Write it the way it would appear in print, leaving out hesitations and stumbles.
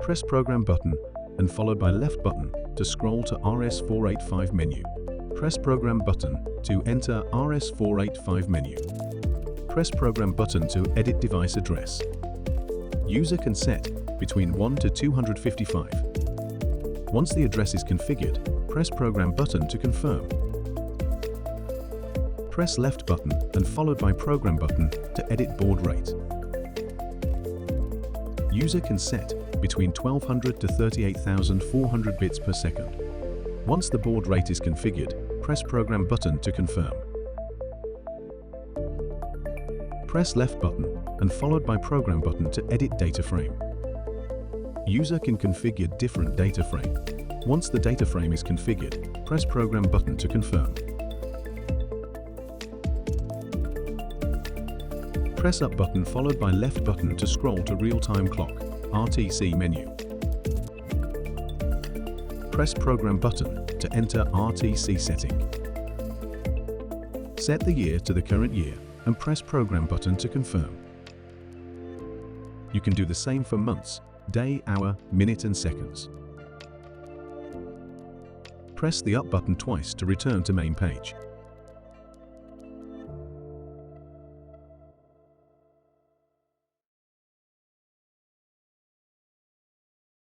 Press Program button and followed by left button to scroll to RS485 menu. Press Program button to enter RS485 menu. Press Program button to edit device address. User can set between 1 to 255. Once the address is configured, press Program button to confirm. Press left button and followed by Program button to edit baud rate. User can set between 1200 to 38,400 bits per second. Once the baud rate is configured, press Program button to confirm. Press left button and followed by Program button to edit data frame. User can configure different data frame. Once the data frame is configured, press Program button to confirm. Press up button followed by left button to scroll to real-time clock, RTC menu. Press Program button to enter RTC setting. Set the year to the current year and press Program button to confirm. You can do the same for months, day, hour, minute and seconds. Press the up button twice to return to main page.